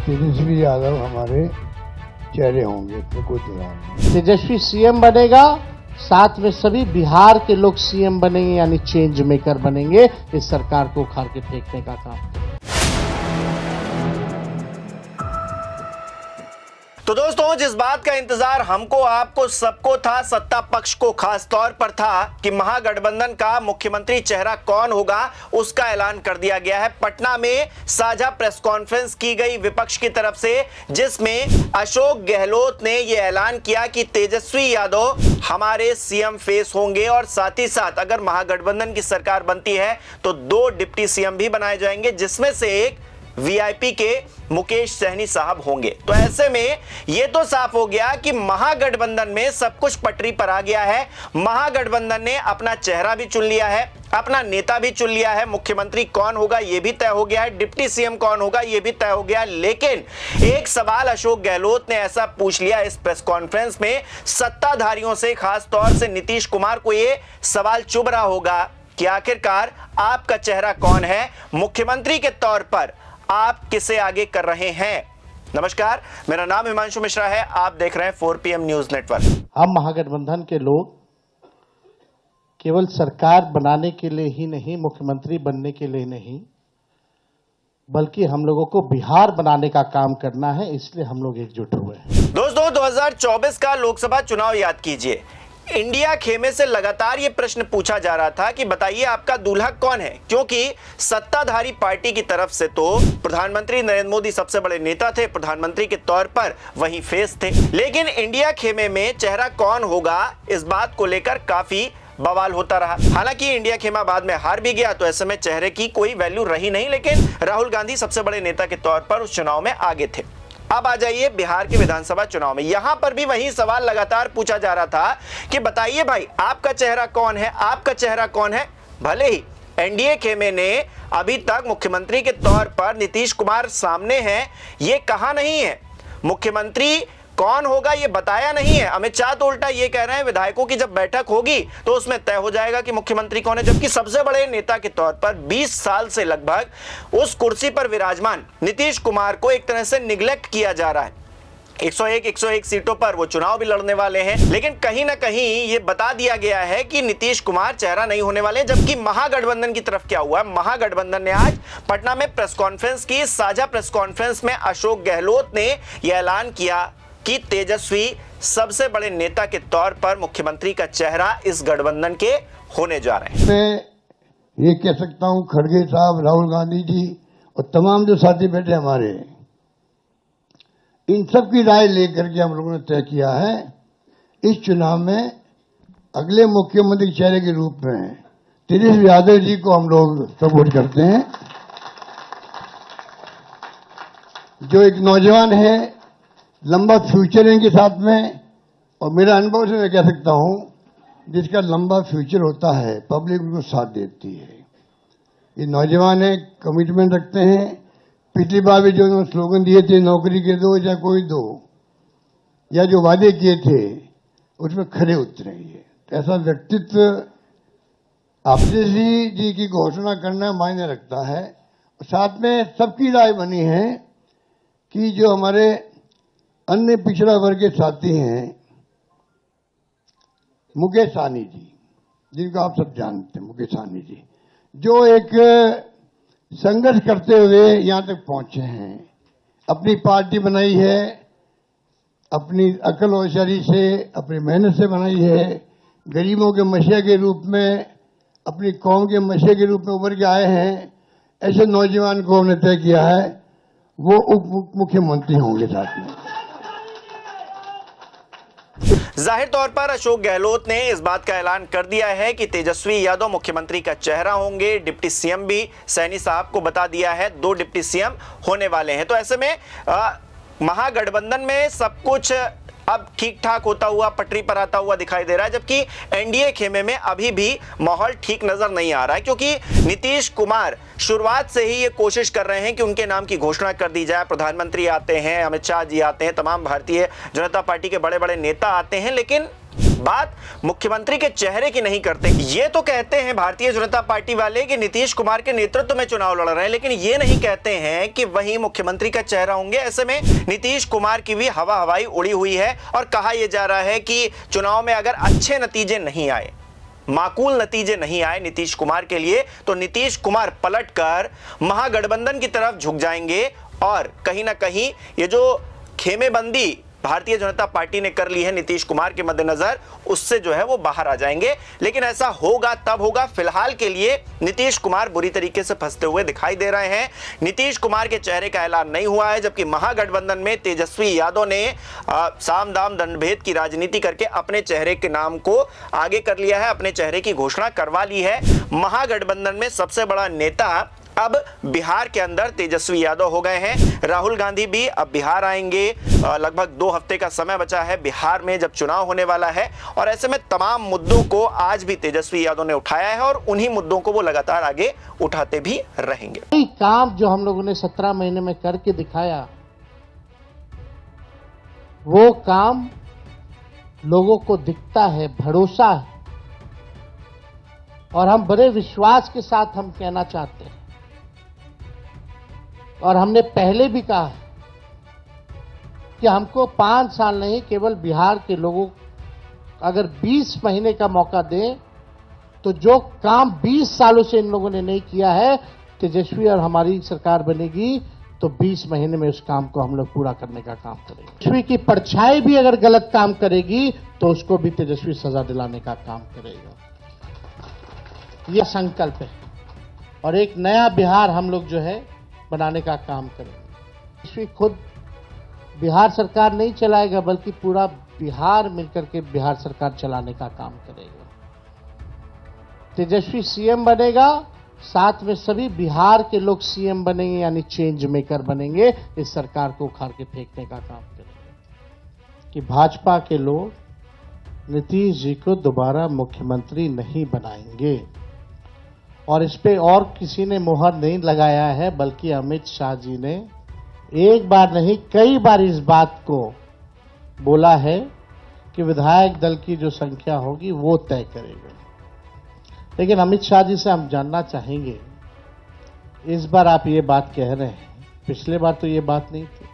तेजस्वी यादव हमारे चेहरे होंगे, तो कोई चुनाव नहीं। तेजस्वी सीएम बनेगा, साथ में सभी बिहार के लोग सीएम बनेंगे, यानी चेंज मेकर बनेंगे। इस सरकार को उखाड़ के फेंकने का काम। तो दोस्तों, जिस बात का इंतजार हमको, आपको, सबको था, सत्ता पक्ष को खास तौर पर था कि महागठबंधन का मुख्यमंत्री चेहरा कौन होगा, उसका ऐलान कर दिया गया है। पटना में साझा प्रेस कॉन्फ्रेंस की गई विपक्ष की तरफ से, जिसमें अशोक गहलोत ने यह ऐलान किया कि तेजस्वी यादव हमारे सीएम फेस होंगे और साथ ही साथ अगर महागठबंधन की सरकार बनती है तो 2 डिप्टी सीएम भी बनाए जाएंगे, जिसमें से एक वीआईपी के मुकेश सहनी साहब होंगे। तो ऐसे में यह तो साफ हो गया कि महागठबंधन में सब कुछ पटरी पर आ गया है। महागठबंधन ने अपना चेहरा भी चुन लिया है, अपना नेता भी चुन लिया है, मुख्यमंत्री कौन होगा यह भी तय हो गया है, डिप्टी सीएम कौन होगा यह भी तय हो गया। लेकिन एक सवाल अशोक गहलोत ने ऐसा पूछ लिया इस प्रेस कॉन्फ्रेंस में सत्ताधारियों से, खास तौर से नीतीश कुमार को यह सवाल चुभ रहा होगा कि आखिरकार आपका चेहरा कौन है, मुख्यमंत्री के तौर पर आप किसे आगे कर रहे हैं। नमस्कार, मेरा नाम हिमांशु मिश्रा है, आप देख रहे हैं 4PM न्यूज नेटवर्क। हम महागठबंधन के लोग केवल सरकार बनाने के लिए ही नहीं, मुख्यमंत्री बनने के लिए नहीं, बल्कि हम लोगों को बिहार बनाने का काम करना है, इसलिए हम लोग एकजुट हुए हैं। दोस्तों, 2024 का लोकसभा चुनाव याद कीजिए। इंडिया खेमे से लगातार यह प्रश्न पूछा जा रहा था कि बताइए आपका दूल्हा कौन है, क्योंकि सत्ताधारी पार्टी की तरफ से तो प्रधानमंत्री नरेंद्र मोदी सबसे बड़े नेता थे, प्रधानमंत्री के तौर पर वही फेस थे। लेकिन इंडिया खेमे में चेहरा कौन होगा, इस बात को लेकर काफी बवाल होता रहा। हालांकि इंडिया खेमा बाद में हार भी गया, तो ऐसे में चेहरे की कोई वैल्यू रही नहीं। लेकिन राहुल गांधी सबसे बड़े नेता के तौर पर उस चुनाव में आगे थे। अब आ जाइए बिहार के विधानसभा चुनाव में। यहां पर भी वही सवाल लगातार पूछा जा रहा था कि बताइए भाई आपका चेहरा कौन है, आपका चेहरा कौन है। भले ही एनडीए खेमे ने अभी तक मुख्यमंत्री के तौर पर नीतीश कुमार सामने हैं, ये कहा नहीं है। मुख्यमंत्री कौन होगा ये बताया नहीं है। अमित शाह तो उल्टा ये कह रहे हैं विधायकों की जब बैठक होगी तो उसमें तय हो जाएगा कि मुख्यमंत्री कौन है, जबकि सबसे बड़े नेता के तौर पर 20 साल से लगभग उस कुर्सी पर विराजमान नीतीश कुमार को एक तरह से निगलेक्ट किया जा रहा है। 101 सीटों पर वो चुनाव भी लड़ने वाले हैं, लेकिन कहीं ना कहीं ये बता दिया गया है कि नीतीश कुमार चेहरा नहीं होने वाले। जबकि महागठबंधन की तरफ क्या हुआ, महागठबंधन ने आज पटना में प्रेस कॉन्फ्रेंस की। साझा प्रेस कॉन्फ्रेंस में अशोक गहलोत ने यह ऐलान किया कि तेजस्वी सबसे बड़े नेता के तौर पर मुख्यमंत्री का चेहरा इस गठबंधन के होने जा रहे हैं। मैं ये कह सकता हूं, खड़गे साहब, राहुल गांधी जी और तमाम जो साथी बैठे हमारे, इन सब की राय लेकर के हम लोगों ने तय किया है इस चुनाव में अगले मुख्यमंत्री के चेहरे के रूप में तेजस्वी यादव जी को हम लोग सपोर्ट करते हैं, जो एक नौजवान है, लंबा फ्यूचर है इनके साथ में। और मेरा अनुभव से मैं कह सकता हूं, जिसका लंबा फ्यूचर होता है पब्लिक उनको साथ देती है। ये नौजवान है, कमिटमेंट रखते हैं। पिछली बार भी जो उन्होंने स्लोगन दिए थे, नौकरी के दो या कोई दो, या जो वादे किए थे उसमें खरे उतरे। तो ऐसा व्यक्तित्व आपसे जी की घोषणा करना मायने रखता है। साथ में सबकी राय बनी है कि जो हमारे अन्य पिछड़ा वर्ग के साथी हैं, मुकेश सहनी जी, जिनको आप सब जानते हैं, मुकेश सहनी जी, जो एक संघर्ष करते हुए यहां तक पहुंचे हैं, अपनी पार्टी बनाई है, अपनी अकल होशियारी से, अपनी मेहनत से बनाई है, गरीबों के मसीहा के रूप में, अपनी कौम के मसीहा के रूप में उभर के आए हैं। ऐसे नौजवान को हमने तय किया है वो उप मुख्यमंत्री होंगे साथ में। जाहिर तौर पर अशोक गहलोत ने इस बात का ऐलान कर दिया है कि तेजस्वी यादव मुख्यमंत्री का चेहरा होंगे। डिप्टी सीएम भी सहनी साहब को बता दिया है, 2 डिप्टी सीएम होने वाले हैं। तो ऐसे में महागठबंधन में सब कुछ अब ठीक ठाक होता हुआ, पटरी पर आता हुआ दिखाई दे रहा है, जबकि एनडीए खेमे में अभी भी माहौल ठीक नजर नहीं आ रहा है, क्योंकि नीतीश कुमार शुरुआत से ही ये कोशिश कर रहे हैं कि उनके नाम की घोषणा कर दी जाए। प्रधानमंत्री आते हैं, अमित शाह जी आते हैं, तमाम भारतीय जनता पार्टी के बड़े बड़े नेता आते हैं, लेकिन बात मुख्यमंत्री के चेहरे की नहीं करते। ये तो कहते हैं भारतीय जनता पार्टी वाले कि नीतीश कुमार के नेतृत्व में चुनाव लड़ रहे हैं, लेकिन ये नहीं कहते हैं कि वही मुख्यमंत्री का चेहरा होंगे। ऐसे में नीतीश कुमार की भी हवाई उड़ी हुई है और कहा यह जा रहा है कि चुनाव में अगर अच्छे नतीजे नहीं आए, माकूल नतीजे नहीं आए नीतीश कुमार के लिए, तो नीतीश कुमार पलटकर महागठबंधन की तरफ झुक जाएंगे और कहीं ना कहीं ये जो खेमेबंदी भारतीय जनता पार्टी ने कर ली है नीतीश कुमार के मद्देनजर, उससे जो है वो बाहर आ जाएंगे। लेकिन ऐसा होगा तब होगा, फिलहाल के लिए नीतीश कुमार बुरी तरीके से फंसते हुए दिखाई दे रहे हैं। नीतीश कुमार के चेहरे का ऐलान नहीं हुआ है, जबकि महागठबंधन में तेजस्वी यादव ने साम दाम दंडभेद की राजनीति करके अपने चेहरे के नाम को आगे कर लिया है, अपने चेहरे की घोषणा करवा ली है। महागठबंधन में सबसे बड़ा नेता अब बिहार के अंदर तेजस्वी यादव हो गए हैं। राहुल गांधी भी अब बिहार आएंगे। लगभग 2 हफ्ते का समय बचा है बिहार में जब चुनाव होने वाला है, और ऐसे में तमाम मुद्दों को आज भी तेजस्वी यादव ने उठाया है और उन्हीं मुद्दों को वो लगातार आगे उठाते भी रहेंगे। काम जो हम लोगों ने 17 महीने में करके दिखाया, वो काम लोगों को दिखता है, भरोसा है, और हम बड़े विश्वास के साथ हम कहना चाहते हैं, और हमने पहले भी कहा है कि हमको 5 साल नहीं, केवल बिहार के लोगों अगर 20 महीने का मौका दें तो जो काम 20 सालों से इन लोगों ने नहीं किया है, तेजस्वी और हमारी सरकार बनेगी तो 20 महीने में उस काम को हम लोग पूरा करने का काम करेंगे। तेजस्वी की परछाई भी अगर गलत काम करेगी तो उसको भी तेजस्वी सजा दिलाने का काम करेगा। यह संकल्प है, और एक नया बिहार हम लोग जो है बनाने का काम करेंगे। तेजस्वी खुद बिहार सरकार नहीं चलाएगा, बल्कि पूरा बिहार मिलकर के बिहार सरकार चलाने का काम करेगा। तेजस्वी सीएम बनेगा, साथ में सभी बिहार के लोग सीएम बनेंगे, यानी चेंज मेकर बनेंगे। इस सरकार को उखाड़ के फेंकने का काम करेंगे कि भाजपा के लोग नीतीश जी को दोबारा मुख्यमंत्री नहीं बनाएंगे। और इस पे और किसी ने मुहर नहीं लगाया है, बल्कि अमित शाह जी ने एक बार नहीं कई बार इस बात को बोला है कि विधायक दल की जो संख्या होगी वो तय करेगा। लेकिन अमित शाह जी से हम जानना चाहेंगे, इस बार आप ये बात कह रहे हैं, पिछले बार तो ये बात नहीं थी।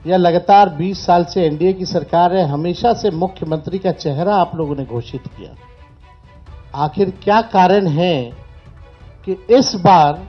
यह लगातार 20 साल से एनडीए की सरकार है, हमेशा से मुख्यमंत्री का चेहरा आप लोगों ने घोषित किया। आखिर क्या कारण है कि इस बार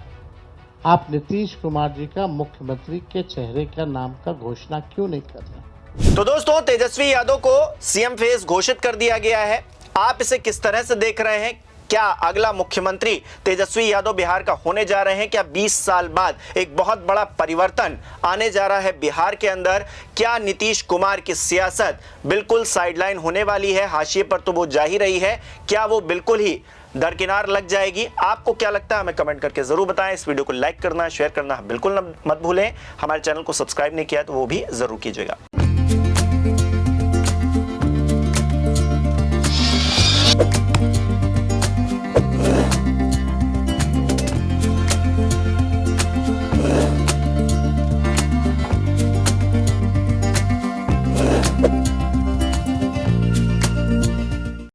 आप नीतीश कुमार जी का मुख्यमंत्री के चेहरे का नाम का घोषणा क्यों नहीं कर रहे? तो दोस्तों, तेजस्वी यादव को सीएम फेस घोषित कर दिया गया है। आप इसे किस तरह से देख रहे हैं? क्या अगला मुख्यमंत्री तेजस्वी यादव बिहार का होने जा रहे हैं? क्या 20 साल बाद एक बहुत बड़ा परिवर्तन आने जा रहा है बिहार के अंदर? क्या नीतीश कुमार की सियासत बिल्कुल साइडलाइन होने वाली है? हाशिए पर तो वो जा ही रही है, क्या वो बिल्कुल ही दरकिनार लग जाएगी? आपको क्या लगता है हमें कमेंट करके जरूर बताएं। इस वीडियो को लाइक करना, शेयर करना बिल्कुल मत भूलें। हमारे चैनल को सब्सक्राइब नहीं किया तो वो भी जरूर कीजिएगा।